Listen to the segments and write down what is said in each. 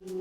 ngasi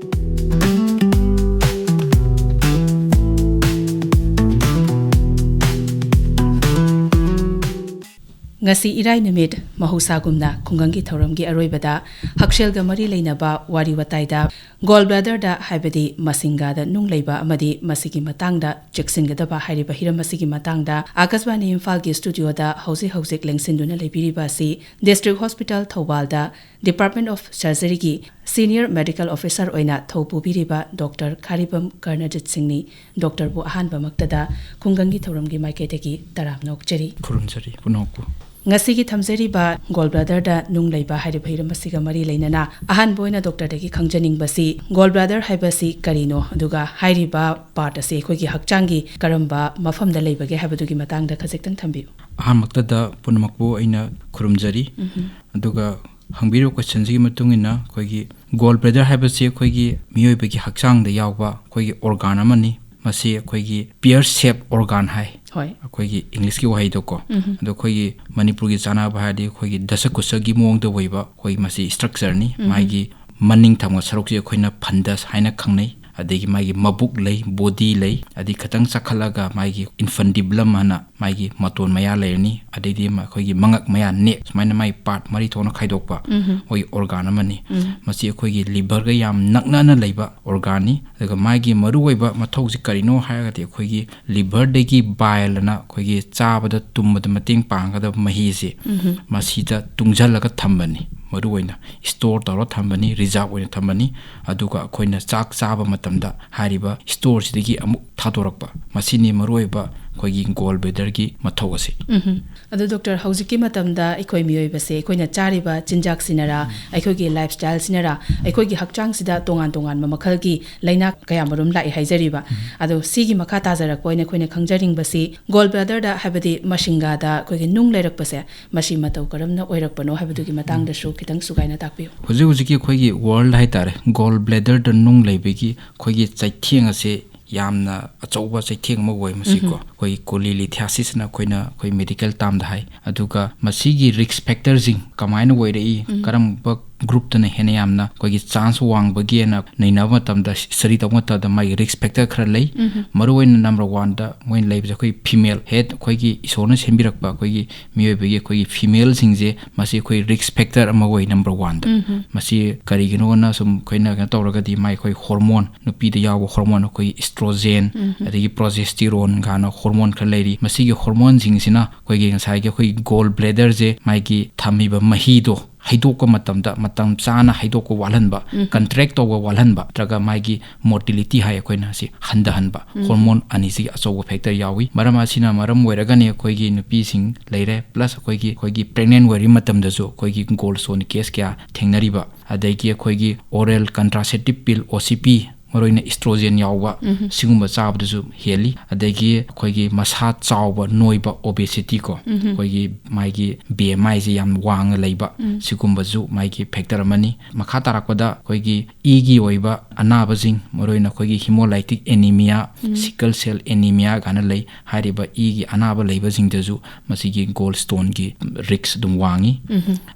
irai numit mahusagumna Khunganggi Thouram gi aroibada hakselga mari leinaba wari wataida Gall Bladder da haibadi masinga da Nung Leiba amadi masigi matangda cheksingadaba hairiba hiram masigi matangda Akashvani Imphal gi studio da hausi lengsinduna leibiriba si District Hospital Thoubal da Department of Surgery gi Senior Medical Officer oina Thoububiriba Dr. Kharibam Karnajit Singh ni Dr. bu ahanba maktada Khunganggi Thouram gi maiketegi taram nokcheri khurumjari punokku ngasigi thamjariba Gall Bladder da Nung Leiba hairiba hiram masiga mari leinana ahan boina doctor dagi khangjaning basi Gall Bladder haibasi karino aduga hairiba part ase khogi hakchangi karamba mafam da leibage haibadugi matangda khajektang thambiu ahan maktada punamakbu aina khurumjari aduga hangbiro question ji matungina khogi Gall Bladder haibasi khogi miyoibagi hakchang da yawba khogi organ amani masi khogi pear shape organ hai khogi English ki wahai doko ado khogi Manipur gi chana bahadi khogi dasakusa gi mong da waiba khogi masi structure ni magi maning thamga sarok ji khoina phandas haina khangnai adegi magi mabuk lei body lei adi khatang sakhalaga magi infundibulum hana magi maton maya leini adedi ma khogi mangak maya ne smaina mai part mari thona khaidokpa oi organ amani masi khogi liver ga yam nakna na leiba organ ni daga magi maru oiba mathau ji karino haga te khogi liver degi bile na khogi chabada tumbada mating panga da mahi se masi da tungjalaga thambani maru oina store tawra thambani reserve oina thambani aduga khoina chak chaba matamda hariba store sidigi amuk thadorakpa masini maru oiba khogi Gall Bladder gi mathau ase adu doctor haujiki matamda ekhoi miyoi base ekhoina chariba chinjak sinara ekhogi lifestyle sinara ekhogi hakchang sida tongan mamakal gi laina kaya marum lai haijariba adu sigi makha tajarak poine khoina khangjaring base Gall Bladder da habadi mashinga da khogi nung leirak base mashi matau karamna oirakpano habadu gi matang da shu kitang sugaina takpiu hujiki khogi world hai tare Gall Bladder da Nung Leibagi khogi chaitheng ase yamna achauba chaitheng ma woi masiko koi cholelithiasis na koina koi medical tam da hai aduga masigi risk factor jing kamaina woi rei karam group tane hene yamna koi chance wang bagi na nainaba tamda sari tawta da mai risk factor khara lei maruin number 1 da moin leib koi female head koi gi isona sembirakba koi gi mioi bagi koi female singje masi koi risk factor ama woi number 1 da masi kari gino na sum koina ga tawraga di mai koi hormone nupi da yawo hormone koi estrogen adigi progesterone gana hormone khara leiri masi gi hormone jingsina koi gi ngasai gi koi Gall Bladder je mai gi thamiba mahi do haidoko matam chana haidoko walhanba contract to walhanba traga magi mortality hai koina si handahanba hormone anisi aso factor yawi marama sina maram weragane koigi nupi sing leire plus koigi pregnant weri matam da jo koigi Gall son case kya thengnariba adagi koigi oral contraceptive pill OCP maroina estrogen yawa singumba chabdasu heli adagi khoigi masa chawba noiba obesity ko khoigi maigi BMI ji yam wang leiba sigumba ju maigi factor mani makha tarakpada khoigi igi oiba anaba jing maroina khoigi hemolytic anemia sickle cell anemia gana lei hariba igi anaba leiba jing deju masigi gallstone gi risk dum wangi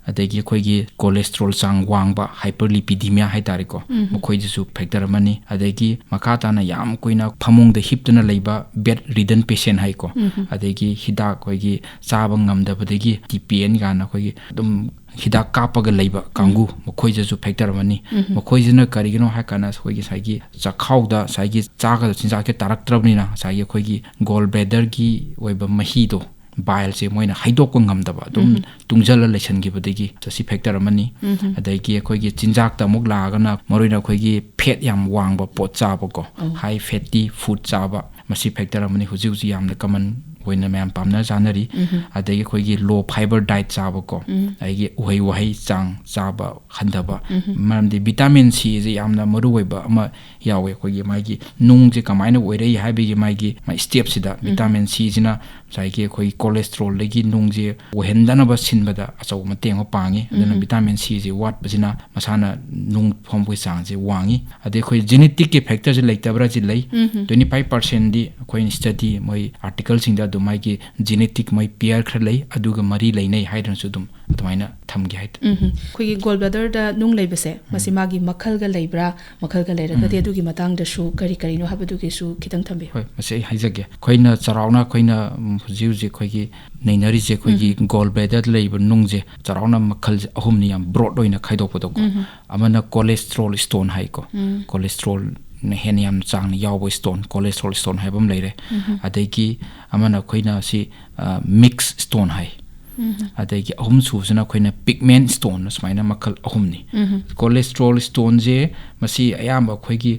adagi khoigi cholesterol chang wangba hyperlipidemia haitari ko mokhoiji su factor mani adegi makata na yam koina phamung de hiptuna leiba bed ridden patient hai ko adegi hida koigi chaba ngamda badegi TPN gana koigi dum hida kapaga leiba kangu mokhoije ju factor mani mokhoije na karigino hakana koigi saigi chakhauda saigi chaga chinja ke taraktrabni na saigi koigi Gall Bladder gi oiba mahi do bile se moina haidok ngamdaba dum tungjala lesion gi badegi chasi factor mani adagi khoigi chinjak ta muk lagana maroina khoigi fat yam wangba pot chaba ko high fatty food chaba masi factor mani huji yamna common hoina mayam pamna janari adagi khoigi low fiber diet chaba ko agi uhai chang chaba khandaba maramdi vitamin C je yamna maru oiba ama yawe khoigi magi nung je kamaina oirei haibigi magi mai step sida vitamin C jina saiki khoi cholesterol legi nungje ohendana ba sinbada achau mateng pangi adana vitamin C je wat bajina masana nung phom pui sang je wangi ade khoi genetic ke factor je leitabra je lei 25% di khoi study moi article singda do mai ki genetic mai pair khra lei aduga mari leinai haidan su dum atmaina thamgi hait khoi gall bladder da nung leiba se masima gi makhal ga leibra makhal ga leiraga de adugi matang da su kari kari no habadu ge su khitang thambe hoi masai haijage khoina charauna khoina jiu je khoi gi neinari je khoi gi gall bladder leiba nung je charauna makhal je ahum ni yam broad oina khaidok podok amana cholesterol stone hai ko cholesterol na hen yam chang ni yaw stone cholesterol stone hai bam leire adagi amana khoina si mix stone hai adagi ahum su suna khoina pigment stone smaina makhal ahum ni cholesterol stone je masi ayamba khoi gi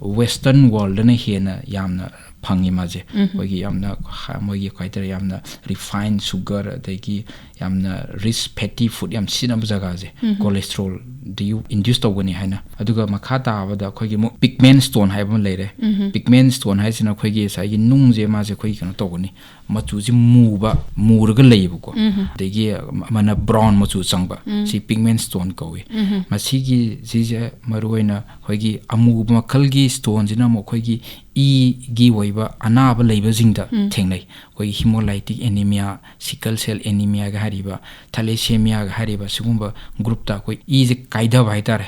western world na hena yamna phangi maje khoi gi yamna moi gi khaitara yamna refined sugar adagi yamna rich fatty food yam sina jaga je cholesterol do induce tawani haina aduga makha ta abada khoi gi pigment stone haibam leire pigment stone haisina khoi gi sai gi nung je ma je khoi kana tawani machu ji muba murga leibu ko degi mana brown machu changba si pigment stone kowi masi gi ji je maruina khoi gi amu makhal gi stone jina mo khoi gi e gi waiba anaba leiba jingda thengnai khoi hemolytic anemia sickle cell anemia ga hariba thalassemia ga hariba sigumba group ta khoi e je kaida bai tare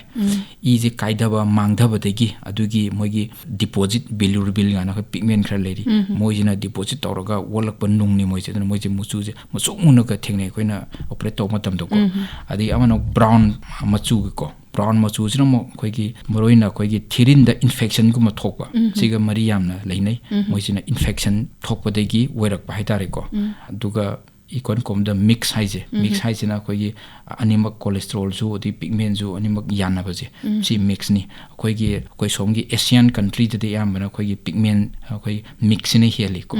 e je kaida ba mangda ba degi adugi mogi deposit bilirubin ga na pigment khra leri moijina deposit tawraga wolak pa nung ni moije na moije muchu je muchu mun ga thengnai khoina operate taw matam do ko adi amana brown machu ko brown machu jina mo khoi gi moroina khoi gi thirin da infection gu ma thokpa siga mari yamna leinai moijina infection thokpa degi werak ba haitare ko duga ikon kom da mix haije na khoi gi animak cholesterol ju odi pigment ju animak yana baje si mix ni khoi gi khoi somgi asian country de yamna khoi gi pigment khoi mix ni heli ko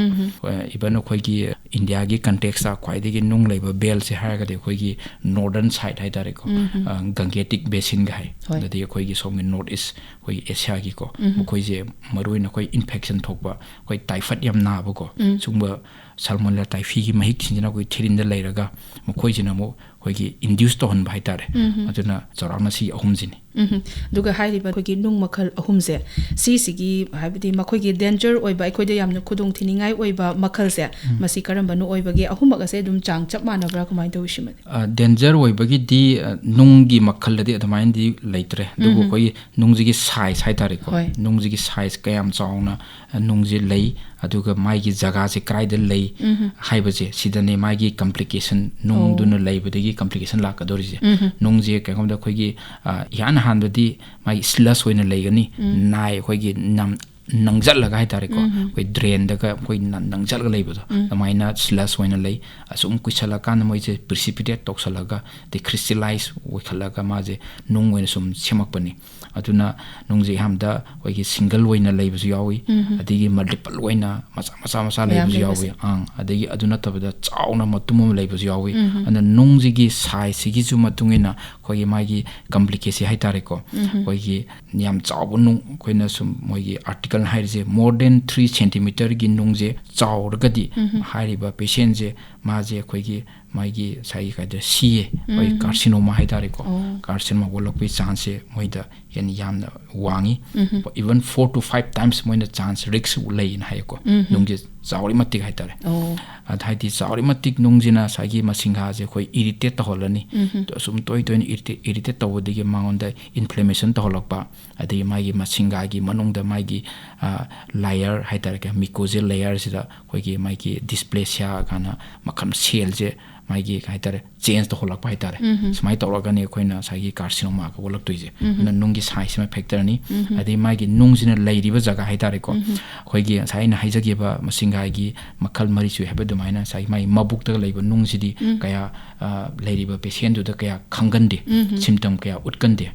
ibana khoi gi india gi context a khoi de gi nung leiba bel se ha ga de khoi gi northern side hai dare ko gangetic basin ga hai da de khoi gi somgi north east khoi asia gi ko khoi je maruina khoi infection thokba khoi typhoid yam na ba ko sungba salmonella typhi gi mahik sinjina khoi thirin da leiraga mo khoi jina mo khoi gi induce to hon bai tare aduna charana si ahum jini duga hairiba khoi gi nung makhal ahum je sigi habidi makhoi gi danger oiba khoi de yamna khudung thiningai oiba makhal se masi karamba nu oiba gi ahum ga se dum chang chap manabra kamai do shima danger oiba gi di nung gi makhal de adamain di leitre dugo khoi nung ji gi size hai tare ko nung ji gi size kayam chawna nung ji lei aduga mai gi jaga se krai de lei haiba je sidane mai gi complication nung duna leiba de gi complication la ka dori je nung je ka ngom da khoi gi yan han di mai slush hoina leigani nai khoi gi nam nangjal laga hai tare ko koi drain da ka koi nangjal ga leibo da maina slush hoina lei asum kuchala kan moi je precipitate toksalaga de crystallize we khalaga ma je nung hoina sum semak pani aduna nung je hamda koi gi single hoina leibo ju yawi adigi multiple hoina masa leibo ju yawi adigi aduna tabada chauna matum leibo ju yawi ana nung ji gi size gi ju matungina koi gi mai gi complication hai tare ko koi gi niam chabu nung koina sum moi gi article hairje more than 3 cm gi nung je chaurgadi hairiba patient je ma je khoi gi mai gi sai ka de sie oi carcinoma hai tare ko carcinoma wolok pi chance moi da yen yamna wangi even 4 to 5 times moi na chance risk lei in hai ko nung je chauri matik hai tare adhai di chauri matik nung jina sai gi masingha je khoi irritate ta holani to sum toi irritate ta wodi gi mangon da inflammation ta holokpa adi mai gi masingha gi manung da mai gi layer hai tare ka mucosal layer sida khoi gi mai gi dysplasia kana makam cell je mai gi kai tare change to holak pai tare smai to ga ne khoina sa gi carcinoma ka bolak toije na nung gi size ma factor ni adi mai gi nung jina leiri ba jaga hai tare ko khoi gi sai na haija gi ba masinga gi makhal mari chu heba du maina sai mai mabuk ta leiba nung ji di kaya leiri ba patient du da kaya khangan de symptom kaya utkan de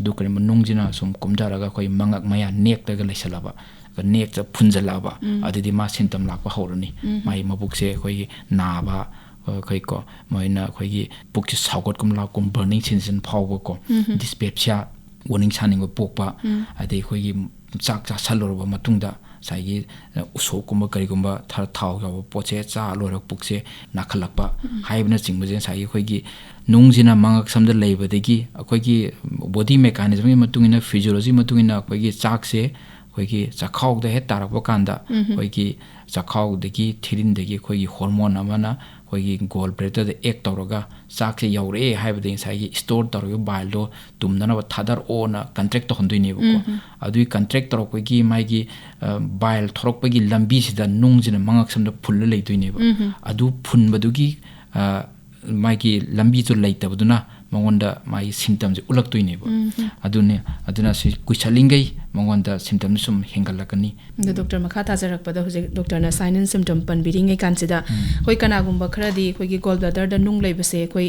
du kare nung jina sum kumdara ga khoi mangak maya nek ta ga leisala ba nek ta phunjala ba adi ma symptom lak ba horani mai mabuk se khoi na ba khoi ko moina khoi gi puk chi saugot kum la kum burning sensation phaw ko dyspepsia warning saning ba pok pa ade khoi gi chak cha salor ba matung da साइगी उसोकुंबा करिगुंबा थर थाव याव पोचे चा लोरक पुकसे नाखलकपा हाइबना चिंगबजे साइगी खोइगी नुंगजिना मांगक Samad लेबदगी अखोइगी body mechanism की मतुंगिना physiology मतुंगिना अखोइगी चाकसे अखोइगी चाखाउदा हे तारकबा कांदा अखोइगी चाखाउदगी थिरिनदगी अखोइगी hormone अमना अखोइगी gall bladder एक तौरगा चाकसे you're हाइबदे साइगी store तौरगा बाइलदो तुमदना थादर ओना contract तोहंदुइनेबको अदुई contract तौरकगी माइगी bile थोरकपगी लंबीसिदा नुंगजिना मांगक समद फुल्ल लेदुइनेबा अदु फुनबदुगी माइगी लंबी जो लेतबदुना मंगोंदा माइ सिम्टम्स उलक्तुइनेबा अदुना सि कुइसलिंगै मंगोंदा सिम्टम्स सुम हेंगलकनी डॉक्टर मखा ताजरकपदा हुजे डॉक्टर ना साइन एंड सिम्टम पनबिरिंगै कानसिदा होय कनागुंबा खरादी खोगी गोल ब्लैडर दा नुंग लेबसे खोई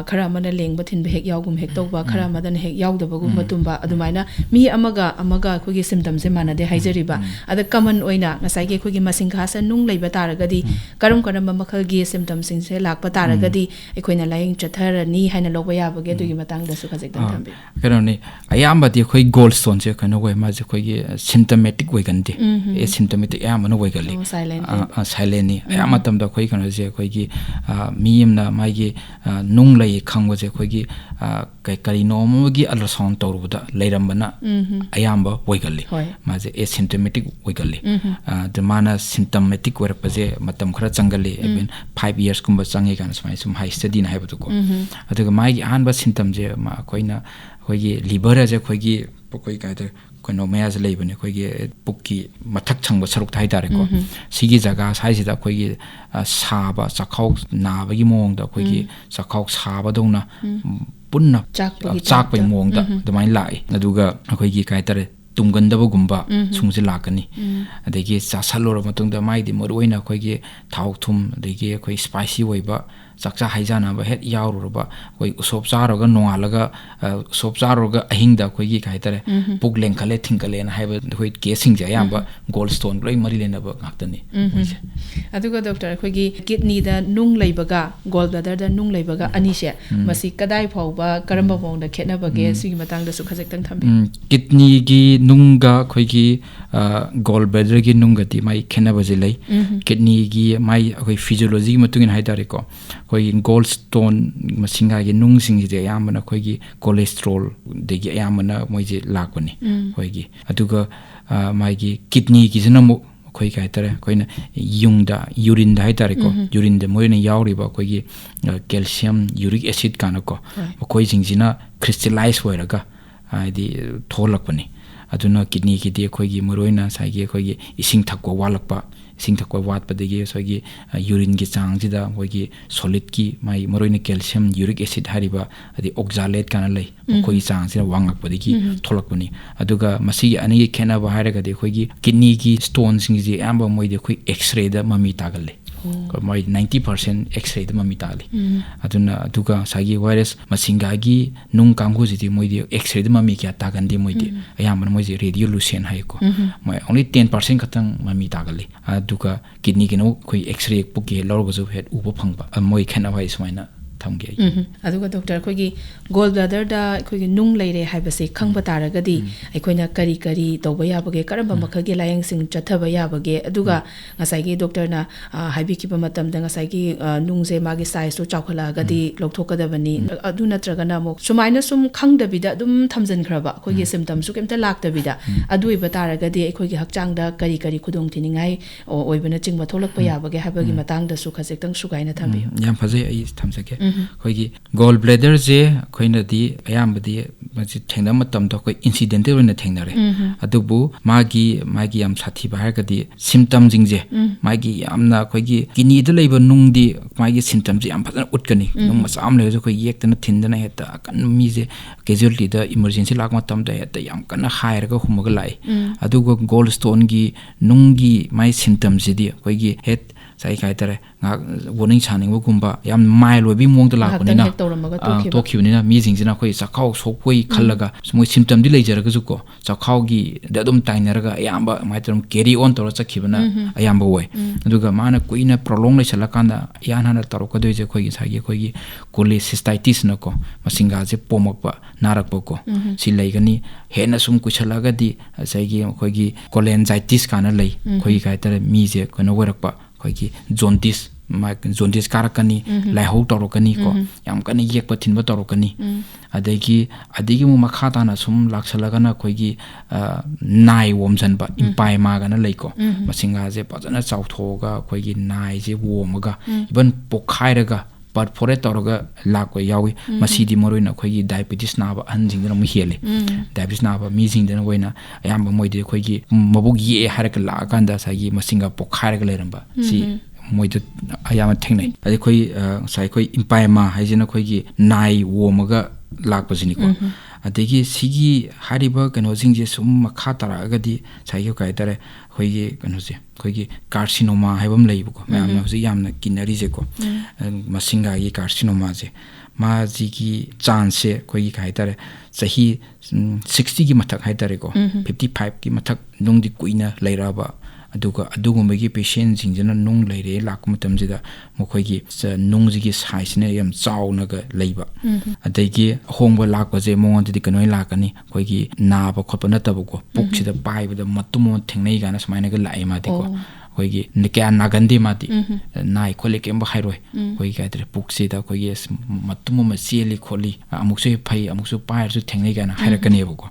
खरा मना लेंबा थिनबा हेक यावगुम हेक तौबा खरा मदन हेक यावदबगुम मतुंबा अदुमाइना मी अमगा खोगी सिम्टम्स से मानदे हाइजरिबा अदा कॉमन ओइना ngasai खोगी मसिंगा सा नुंग लेबा तारगदी करम करम मखलगी सिम्टम्स सिंग से लाकपा तारगदी एखोइना लाइंग चथरनी हाइना लोबा याबगे दुगी मतंग दसु खजेक्तन थंबे करोनी अयामबदी खोई गोल्ड स्टोन से कनो वे माजे खोगी सिम्टोमेटिक वेगनदे ए सिम्टोमेटिक यामनो वेगली साइलेंटनी अयामतम द खोई कनो जे खोगी मीमना माइगी नुंग लै खंगबजे खोगी करिनोमगी अल्ट्रासाउंड तौरबदा लेरमबना अयामबा वेगली माजे ए सिम्टोमेटिक वेगली द माना सिम्टोमेटिक वरपजे मतम खरा चंगली even 5 years कुंबा चंगे गान समाइ सुम हाई स्टडी ना हाइबदुको अदुगा माइगी आनबा सिम्टम जे मा खोइना खोगी लिवर जे खोगी पोकोइ काइदर कोनो मयाज लेबने खोगी पुक्की मथक छंगबा सरुक थाइ तारेको सिगी जगह साइसिदा खोगी साबा चखाउ नाबगी मोंगदा खोगी चखाउ साबदौना पुन्ना चाकपै मोंगदा दमाइ लाई अदुगा खोगी काइतरे तुमगंदबगुंबा सुंगसे लाकनी अदगी चासलोर मतुंगदा माइदि मरुइना खोगी थाउ थुम अदगी खोई स्पाइसी ओइबा चाकचा हाइजाना बा हेड यावरुबा कोई उसोप चारोगा नोंगालगा उसोप चारोगा अहिंगदा खोगी काइतरे पुक लेंखले थिंकले ना हाइबा खोई केसिंग जे याबा गोल्ड स्टोन लोइ मरि लेनबा गाक्तनी अदुगा डॉक्टर खोगी किडनी दा नुंग लेबगा गोल ब्लैडर दा नुंग लेबगा अनिसे मसी कदाइ फाउबा करमबा मोंगदा खेनबगे सिगी मतंग दसु खजेक्तन थंबे किडनी गी नुंगा खोगी गोल ब्लैडर गी नुंगति माइ खेनबजे लै किडनी गी माइ खोई फिजियोलॉजी मतुगिन हाइदारेको खोई गोल्ड स्टोन मसिंगा गी नुंग सिंगजे यामना खोगी कोलेस्ट्रॉल देगी यामना मोइजे लाकबनी खोगी अदुगा माइगी किडनी गी जनमु खोई काइतरे खोइना युंगदा यूरिन दा हाइतारेको यूरिन दे मोइना यावरिबा खोगी कैल्शियम यूरिक एसिड कानको खोई सिंगजिना क्रिस्टलाइज होइरगा आदि थोलकपनी अदुना किडनी की दे खोगी मरोइना साइगे खोगी इसिंग थक्को वालकपा इसिंग थक्को वातपदगी सोगी यूरिन की चांगजिदा खोगी सॉलिड की माइ मरोइना कैल्शियम यूरिक एसिड हारिबा अदि ऑक्जालेट काना लै खोगी चांगजिना वांगकपदगी थोलकपनी अदुगा मसी अनी खेनाबा हाइरगदि खोगी किडनी की स्टोन सिंगजी आंबा मोइदे खोई एक्स-रे दा ममी तागले माइ 90% एक्स-रे दा ममी तागले अदुना अदुगा सागी वायरस मसिंगागी नुंग कांगुजिदि मोइदे एक्स-रे दा ममी क्या तागंदि मोइदे अयामन मोइजे रेडियोलुसेन हाइको माइ ओनली 10% खतंग ममी तागले अदुगा किडनी के नो खोई एक्स-रे पुके लौरगजु हेड उबो फंगबा मोइ खेनाबा इसमाइना थमगे अदुगा डॉक्टर खोगी गोल ब्लैडर दा खोगी नुंग लेरे हाइबसे खंगबा तारगदी अखोइना करी करी तौबा याबगे करम मखगे lying Singh चथबा याबगे अदुगा ngasai doctor na haibi kiba matam da ngasai gi nung je magi size to chawkhala gadi lokthokadabani adu natraga na mok sumaina sum khangdabida dum thamjan khraba khogi symptom su kemta laktabida adu iba taragadi khogi hakchang da kari kari khudong thiningai oibana chingba tholakpa yabage habagi matang da su khajektang sugaina thambi yam phaje ai thamjake khogi gall bladder je khoina di ayambadi maji thengna matam da khoi incidental na thengnare adubu magi yam sathi bahar gadi symptom jingje magi yamna khogi kini da leiba nung di magi symptoms yam phana utkani nung masam le khoi yektana thindana heta kan mi je casualty da emergency lak matam da heta yam kana higher ga humaga lai adugo gallstone gi nung gi mai symptoms di khogi het sai kai tare nga warning chaning gumba yam mai loi bi mong da la ko ni na to khiu ni na mi jing jina khoi chakhau sokoi khallaga moi symptom di leijara ga juko chakhau gi da dum tainara ga yamba mai tarum carry on tor chakhibana ayamba woi aduga mana kuina prolong le chala kanda yan hana tor ko doi je khoi gi sagi khoi gi cholecystitis na ko masinga je pomakpa narak ko si leigani hena sum kuchalaga di sai gi khoi gi cholangitis kana lei khoi kai tare mi je kono warakpa khoi gi jaundice jaundice karakani laihau torokani ko yam kani yekpa thinba torokani adegi mu makha ta na sum laksalaga na khoi gi nai womjan ba impai ma ga na lei ko masinga je pajana chauthoga khoi gi nai je womaga even pokhairaga perforate toroga lakwa yawi masidi moroina khoi diabetes na ba anjing na mu hele diabetes na ba mi jing na waina ayam moide khoi gi mabuk ye haraka la kanda sa gi masinga pokhairaga leramba si moide ayam thengnai ade khoi sai khoi impaima haijina khoi gi nai womaga lakpa jini ko adegi sigi hariba kano jingje sum makha tara agadi sai yo kai tare khoi gi kano je khoi gi carcinoma haibam leibu ko mayam na huji yamna kinari je ko masinga gi carcinoma je ma ji gi chance khoi gi kai tare sahi 60 gi mathak hai tare ko 55 gi mathak nung di kuina leiraba adugumagi patient jingjana nung leire lakuma tamjida mokhoi nung ji size ne yam chauna ga leiba adagi hongba lakwa je mongon di kanoi lakani khoi gi na ba khotpa na tabu ko pukchi da bai ba da matumo thengnei gana smaina ga lai ma di ko khoi gi nikya nagandi ma di nai khole kemba hairoi khoi ga tre pukchi da khoi gi matumo ma cheli kholi amukse phai amukse pai su thengnei gana hairakani ba ko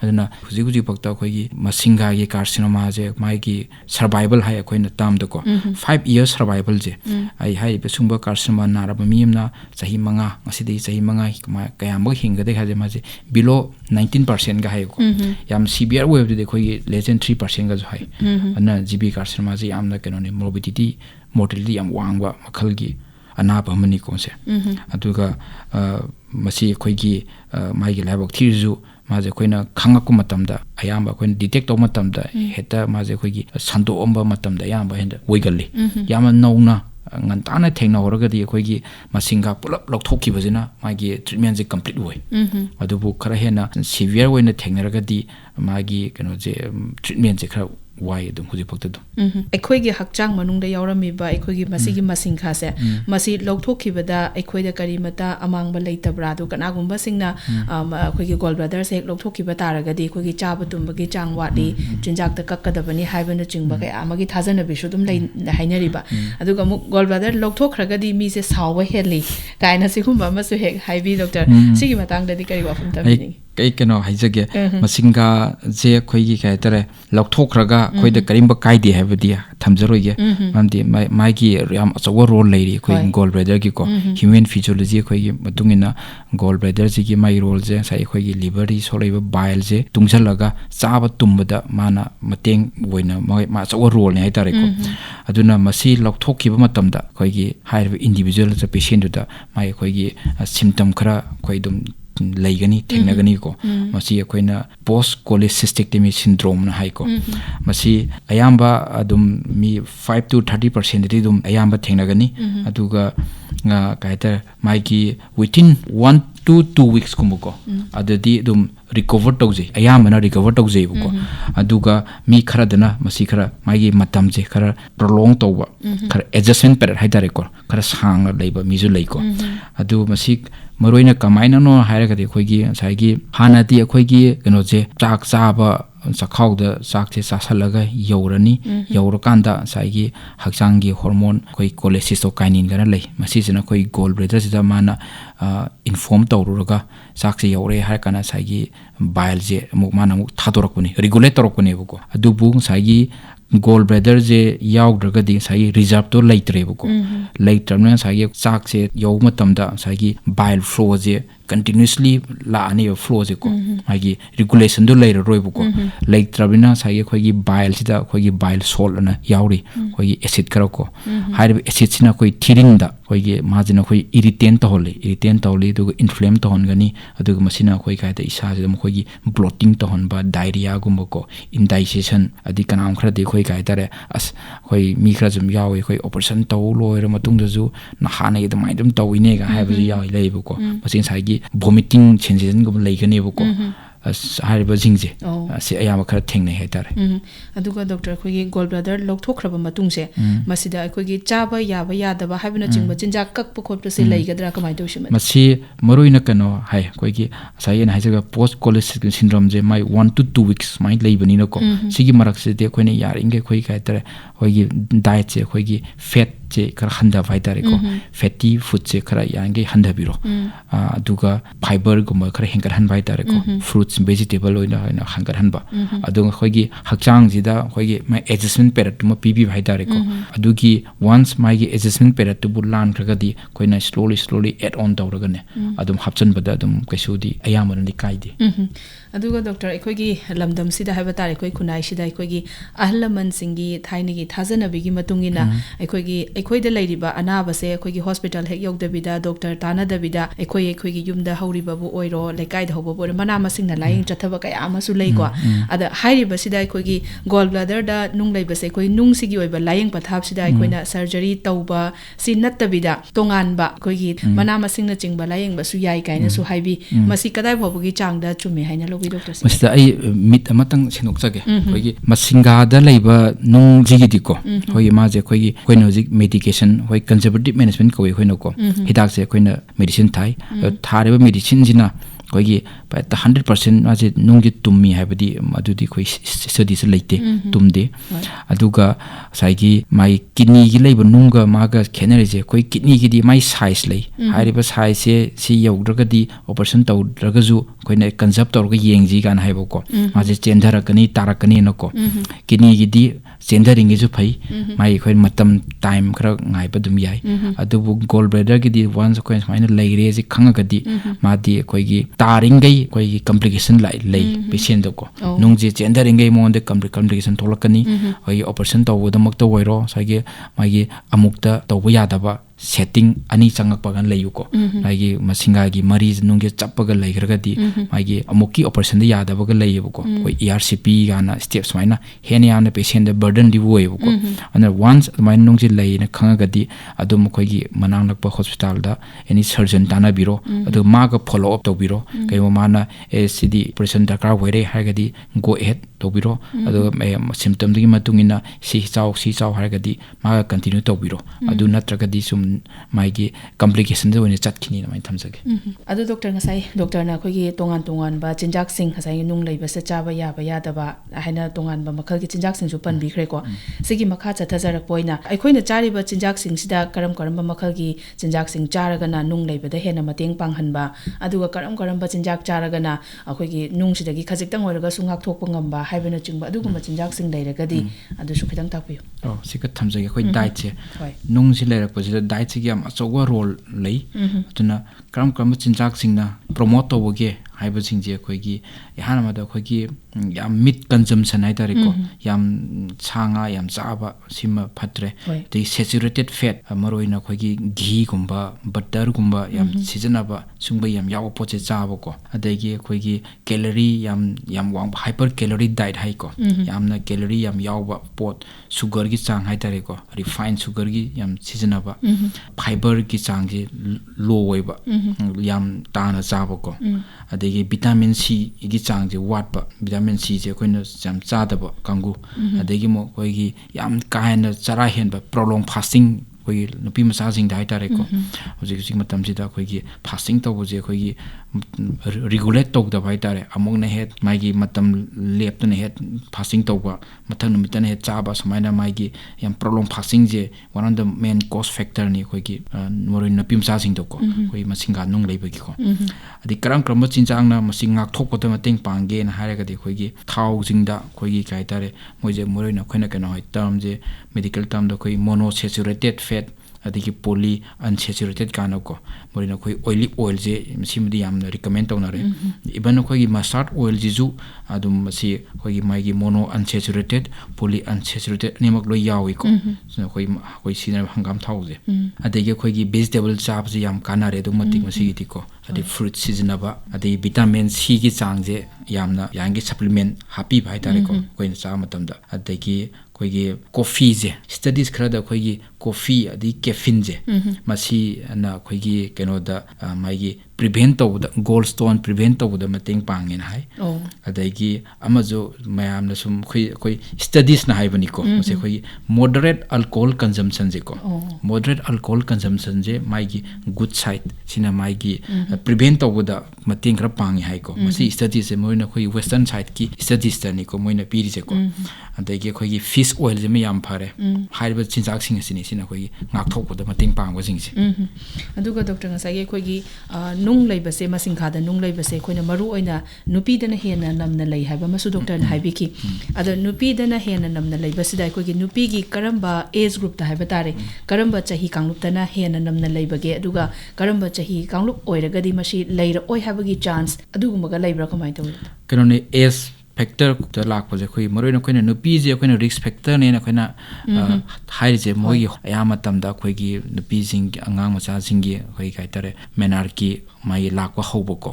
aduna huji bakta khoi gi masinga gi carcinoma je mai gi survival hai khoi na tam da ko 5 years survival je ai hai be sungba carcinoma na ra ba miyamna sahi manga ngasidi sahi manga kaya mo hinga de khaje ma je below 19% ga hai ko yam severe wave de khoi gi less than 3% ga jo hai ana gb carcinoma je yamna keno ne morbidity mortality yam wangwa makhal gi anaba mani ko se aduga masi khoi gi mai gi labok thirju maje khoina khangakku matamda ayamba khoina detect to matamda heta maje khoigi sando omba matamda ayamba henda oigalli yama nauna ngantana thengna horagadi khoigi masinga pulap lokthokki bajina magi treatment je complete hoy adubu khara hena severe hoina thengnaragadi magi keno je treatment je khara why dum huji pakta dum ekhoi gi hakchang manung da yaurami ba ekhoi gi masigi masingkha se masi lokthokibada ekhoi da kari mata amang ba leitabra do kana gumba singna ekhoi gi gall bladder se lokthokiba taragadi ekhoi gi chaba tumba gi chang wadi chinjak ta kakkadabani haibana chingba ga amagi thajana bisu dum lei hainari ba aduga mu gall bladder lokthokragadi mi se sawa heli kaina sigumba masu hek haibi doctor sigi matang da di kari wa fum tamini kai keno haijage masinga je khoi gi kai tare lokthokraga khoi da karimba kaide habadi thamjaroi ge mamdi mai gi yam achawa role leiri khoi gall bladder gi ko human physiology khoi gi matungina gall bladder ji gi mai role je sai khoi gi liver ri solaiba bile je tungjalaga chaba tumbada mana mateng boina ma achawa role ne haitare ko aduna masi lokthokkiba matamda khoi gi high individual the patient da mai khoi gi symptom khara khoi dum leigani thengnagani ko masi akoina post cholecystectomy syndrome na hai ko masi ayamba adum mi 5 to 30% ri dum ayamba thengnagani aduga kaita mai ki within 1 to 2 weeks kumko adadi dum recover tawje ayamba na recover tawje ko aduga mi khara dana masi khara mai gi matam je khara prolong tawba khara adjacent period haidare ko khara sang leiba mi ju lei ko adu masi maroina kamaina no hairagadi khoigi saigi hanati khoigi keno je chak chaba chakhau da chakche chasalaga yorani yorakanda saigi hakchanggi hormone khoi cholecystokinin gana lei masi jena khoi gall bladder sida mana inform tawruga chakche yore har kana saigi bile je muk mana muk thadorakuni regulate torakuni buko adubu saigi gall bladder je yaugdragadi sai reserve to laitre buko laitramna sai chak se yaw matamda sai bile flow je continuously laani flow je ko magi regulation do later roi bu ko like trabina sai khoi gi bile sida khoi gi bile salt na yauri khoi gi acid kara ko hair acid sina khoi thiring da khoi gi majina khoi irritant to holi du inflame to hon gani adu masina khoi kai da isa je khoi gi bloating to hon ba diarrhea gum ko indigestion adi kanam khra de khoi kai tare as khoi mi khra jum yawi khoi operation to loi ra matung da ju na ha nei da mai dum to ine ga ha ba yawi lei bu ko masin sai gi vomiting sensation gum lei gani bu ko hariba jingje se ayama khara thengnai haitare aduga doctor khogi gall bladder lokthokhraba matungse masida khogi chaba yaba yadaba habina chingba chinja kakpa khopra se leigadra kamai doshi masi maroina kano hai khogi sayen haijaga post cholestatic syndrome je mai 1 to 2 weeks mai leibani no ko sigi marak se de khoine yar inge khoi kai tare khogi diet je khogi fat je khara handa vai tare ko fatty food je khara yange handa biro aduga fiber gumba khara hengkar han vai tare ko fruits vegetable oina hangkar hanba adunga khogi hakchang jida khogi mai adjustment period ma pibi bhai dare ko adugi once mai gi adjustment period tu bulan khagadi khoina slowly add on tawraga ne adum hapchan bada adum kaisudi ayamana ni kaidi aduga doctor khogi lamdam sida haba tare khoi khunai sida khogi ahlaman singi thaini gi thajana bigi matungina khoida leiriba anaba se khogi hospital hek yogdabida doctor tana dabida khogi yumda hauriba bu oiro lekai da hobo bo mana masingna laying chathaba kaya amasu lei ko ada hairiba sida khogi gall bladder da nung leiba se khoi nung sigi oiba laying pathap sida khoina surgery tauba si nattabida tongan ba khogi mana masingna chingba laying ba su yai kaina su haibi masi kadai bhobugi changda chume haina logi doctor se masida ai mit amatang sinok jage khogi masinga da leiba nung jigi diko khogi ma je khogi khoina hojik medication khoi conservative management koi khoina ko hidak se khoina medicine thai thariba medicine jina khogi 100% aje nungji tummi habadi adudi khoi study se leite tumde aduga saigi mai kidney gi leiba nunga maga khenere je khoi kidney gi di mai size lei hariba size se si yogdraga di operation tawdraga ju khoina concept tawrga yengji gan haibo ko aje chendharakani tarakani nako kidney gi di chendharing gi ju phai mai khoi matam time khara ngai ba dum yai adubu gall bladder gi di once khoi maina leire je khangaga di ma di khoi gi taring gai khoi gi complication lei patient ko nungji chendharing gai mon de complication tholakani khoi operation tawudamak to oiro sagi magi amukta tawbu yadaba setting ani changak pagan layu ko magi masinga gi mari nungge chappaga leigragadi magi amuki operation de yadaba ga layu ko koi ERCP gana steps maina henia na patient de burden di wo ko and once my nungji lai na khangagadi adum koi gi manang nakpa hospital da any surgeon tana biro adu maga follow up to biro kai mana cd operation dakar were hagadi go ahead to biro adu symptom di matungina si chau hagadi maga continue to biro adu natragadi sum maigi complication de woni chatkini na mai thamjage adu doctor ngasai doctor na khogi tongan ba chinjak sing ngasai nung leiba se chaba ya daba haina tongan ba makhal gi chinjak sing ju pan bi khre ko sigi makha chathajarak poina aikhoina chari ba chinjak sing sida karam ba makhal gi chinjak sing charaga na nung leiba da hena mateng panghan ba aduga karam ba chinjak charaga na akhoigi nung sidagi khajik tang oraga sungak thokpa ngamba haibana chingba aduguma chinjak sing leiragadi adu su khidang takpiyo sika thamjage khoi diet che nung si leirak posida diet chi am achowa role lei tuna karam chinjak singna promote toboge haiba singje khoigi ehana ma da khoigi yam meat consumption hai tare ko yam changa yam chaba sima phatre the saturated fat maroina khoigi ghee gumba butter gumba yam season ba sungba yam yaw poche chaba ko adagi khoigi calorie yam wang hyper calorie diet hai ko yamna calorie yam yaw ba pot sugar gi chang hai tare ko refined sugar gi yam season ba fiber gi chang ji low wai ba yam tana chaba ko adagi vitamin C gi chang ji wat ba vitamin C je koina jam chadaba kangu adagi mo koi gi yam kaina chara hen ba prolong fasting koi nupi masa jing dai tare ko hoji matam sida koi gi fasting to je koi gi regulate to da bai tare among na het mai gi matam lep to na het fasting to ba mathang numit na het chaba samaina mai gi yam prolong fasting je one of the main cause factor ni koi gi morin nupi masa jing to ko koi masinga nung leiba gi ko adi karam chinjang na masing ngak thok ko mateng pangge na haraga di khoi gi thau jingda khoi gi kai tare moje morin na khoina kana hoi term je medical term da khoi monosaturated fat adagi poly unsaturated kana ko morina khoi olive oil je simdi yamna recommend tawna re even khoi mustard oil jisu adum masi khoi mai gi mono unsaturated poly unsaturated nemak lo yawi ko so khoi sina hangam thawje adagi khoi gi vegetable chap je yam kana re dum matik masi gi ko adi fruit season aba adi vitamin C gi changje yamna yangi supplement happy bhai tare ko koin cha matamda adagi koigi coffee je studies khara koigi coffee adi caffeine je masi na koigi keno da maigi prevent to the gallstone prevent to the mating pangin hai adagi amajo mayam na sum koi studies na hai bani ko mase koi moderate alcohol consumption je ko moderate alcohol consumption je maigi good side sina maigi prevent to the mating khara pangi hai ko masi studies je moina koi western side ki studies ta ni ko moina piri je ko adagi koi fish oil je me yam phare haiba chinjak sing asini sina koi ngak thok da mating pang ba jing si aduga doctor ngasai ge koi gi nung leiba se masing khada nung leiba se koina maru oina nupi dana hena namna lei haiba masu doctor na haibi ki ada nupi dana hena namna leiba sida koi gi nupi gi karamba age group ta haiba tare karamba chahi kanglup dana hena namna leiba ge aduga karamba chahi kanglup oiraga di masi leira oi haiba gi chance adugumaga leibra kamai tawu kanone age factor ta lak pa je khoi maroi na koina nupi je koina risk factor ne na koina hai je moi ayama tamda khoi gi nupi jing angang macha jing gi khoi kai tare menarchy mai lakwa hobo ko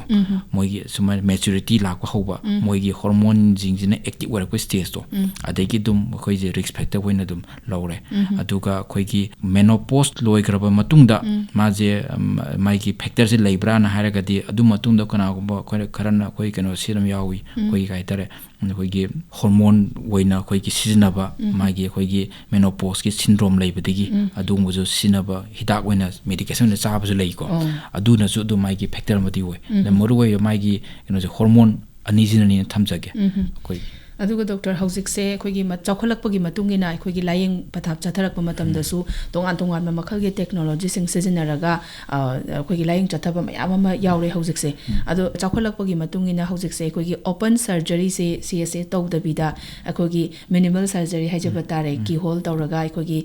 moi gi suma maturity lakwa hoba moi gi hormone jing jina active work stage to adagi dum khoi je risk factor hoina dum lawre aduga khoi gi menopause loi graba matungda ma je mai gi factor je leibra na haraga di adu matungda kana go kharana khoi keno siram yawi khoi kai tare khoi gi hormone hoina khoi gi sizinaba ma gi khoi gi menopause ki syndrome leibadigi adu mujo sinaba hidak hoina medication na chaba ju lei ko adu na ju du mai gi factor mati hoy na moru hoy mai gi hormone ani jinani thamjage khoi aduga doctor hauzik se khoi gi chawkhalak pagi matungina khoi gi layeng pathap chatharak pa matam da su tongan tongan ma makhal ge technology sing sejinaraga khoi gi layeng chathaba mayam ma yaure hauzik se adu chawkhalak pagi matungina hauzik se khoi gi open surgery se CSA tawda bida khoi gi minimal surgery haijaba tare ki hole tawraga khoi gi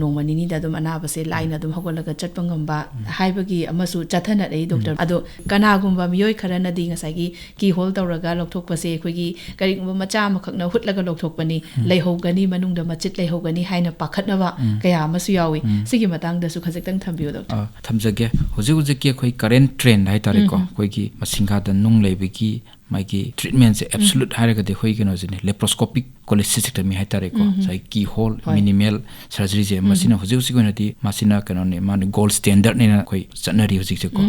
nongmani ni da dum anaba se line dum hogolaga chatpa ngamba haibagi amasu chathana rei doctor adu kana gumba miyoi kharana di ngasai gi ki hole tawraga lokthok pa se khoi gi kari macha makakna hutlaga lokthokpani leihogani manungda machit leihogani haina pakhatnaba kaya amasu yawi sigi matang da su khajektang thambiyo doctor thamjage hoji ki khoi current trend hai tare ko khoi gi masingha da nung leibiki maigi treatment se absolute haraga de khoi keno jene laparoscopic cholecystectomy hai tare ko sai key hole minimal surgery je masina hoji ko na di masina keno ne man gold standard ne na khoi chanari hoji se ko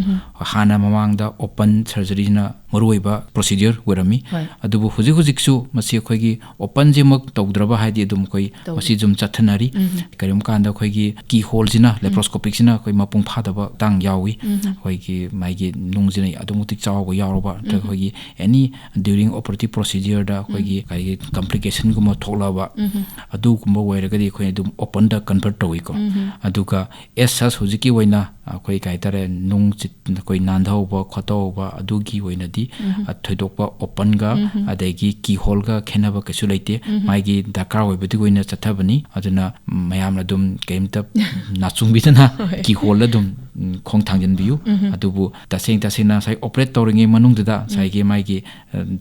hana mamang da open surgery na maruiba procedure werami adubu hoji su masi khoi gi open je mak tawdraba hai di dum khoi masi jum chathanari karim kanda khoi gi key hole jina laparoscopic jina khoi mapung phadaba tang yawi khoi gi maigi nung jina adumutik chaw go yawroba khoi gi any during operative procedure da khoi gi kai complication guma tholaba adu gumba wairaga di khoi dum open da convert towi ko aduga essas hojiki waina khoi kai tare nung chit khoi nandhauba khotoba adugi waina di thoidokpa open ga adagi key hole ga khenaba kasu leite maigi dakar hoibadi goina chathabani aduna mayam na dum keimta nachungbidana key hole dum khong thangjin biu adubu tasing na sai operate tawringe manungda sai ge maigi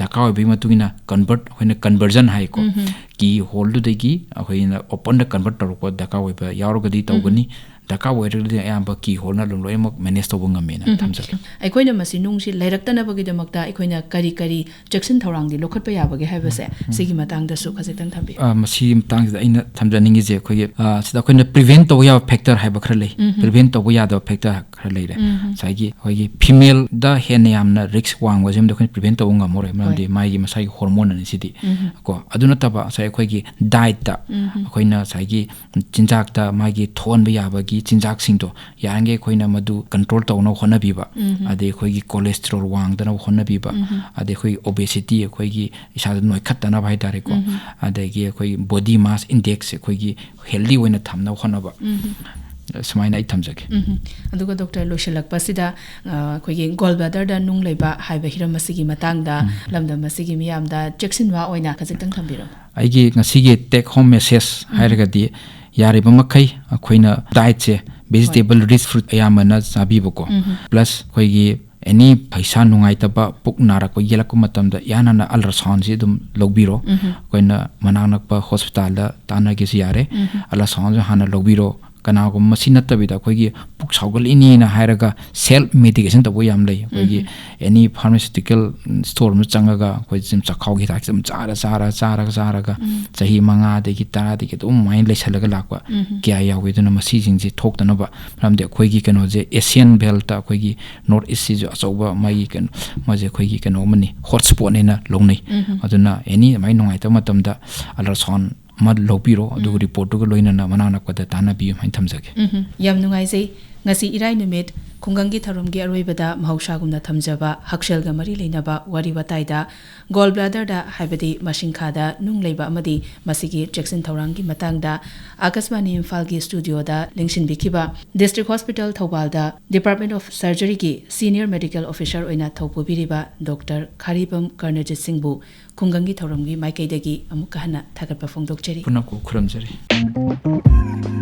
dakar hoibi matungina convert hoina conversion hai ko key hole du degi hoina open da convert tawko dakar hoiba yarogadi tawgani daka wairali ayamba ki holna lum loimak manage to ngamena thamsa aikoina masi nungsi lairakta bagi damakta aikoina kari jackson thorang di lokhat pa yabage haibase sigi matang da su khajektang thambi masi matang da ina thamjaningi je khoi sida koina prevent to ya factor haiba khara lei prevent to ya da factor khara lei re saigi hoi female da hen yamna risk wang wajim da koina prevent to ngamore mamdi mai gi masai hormone ani sidi ko aduna taba sai khoi gi diet da koina saigi chinjak ta mai gi thon ba yabagi chinjak sing to yange khoina madu control tawna khona biba ade khoi gi cholesterol wang dana khona biba ade khoi obesity khoi gi isa noi khatana bhai tare ko ade gi khoi body mass index khoi gi healthy oina thamna khona ba samaina I thamjage aduga doctor loishalak pasida khoi gi gall bladder da nung leiba haiba hiram masigi matang da lamda masigi miyam da jackson wa oina khajektang thambiro aigi ngasigi take home message hairaga di yari ba makai khoina diet che vegetable rich fruit ayamana sabibako plus khoigi any paisa nungai taba puk narak ko yelak matam da yana na ultrasound si dum logbiro koina mananak pa hospital da tana gi yare ultrasound hana logbiro kana ko machine tabida khoigi puk saugal ini na hairaga self medication tabo yam lei khoigi any pharmaceutical store mu changaga khoi jim chakhau gi thak jim chara ga chahi manga de gi tara de gi dum main leisalaga lakwa kya yawi duna masi jing ji thok dana ba ramde khoigi kano je Asian belt ta khoigi north east ji achoba mai kan ma je khoigi kano mani hotspot ne na longnei aduna any mai nongai ta matam da ultrasound mad lopiro adu report ko loina na manana ko da tana bi mai thamjage yam nungai sei ngasi irai numit Khunganggi Thouram gi aroibada mahausa gumna thamjaba hakshel ga mari leinaba wari watai da Gall Bladder da haibadi masingkha da Nung Leiba amadi masigi Jackson Thouram gi matang da Akashvani Imphal gi studio da lingsin bikiba District Hospital Thoubal da Department of Surgery gi Senior Medical Officer oina thopu biriba Dr. Kharibam Karnajit Singh bu Khunganggi Thouram gi maikai dagi amukka hana thagat pa phongdok cheri punako khuram jari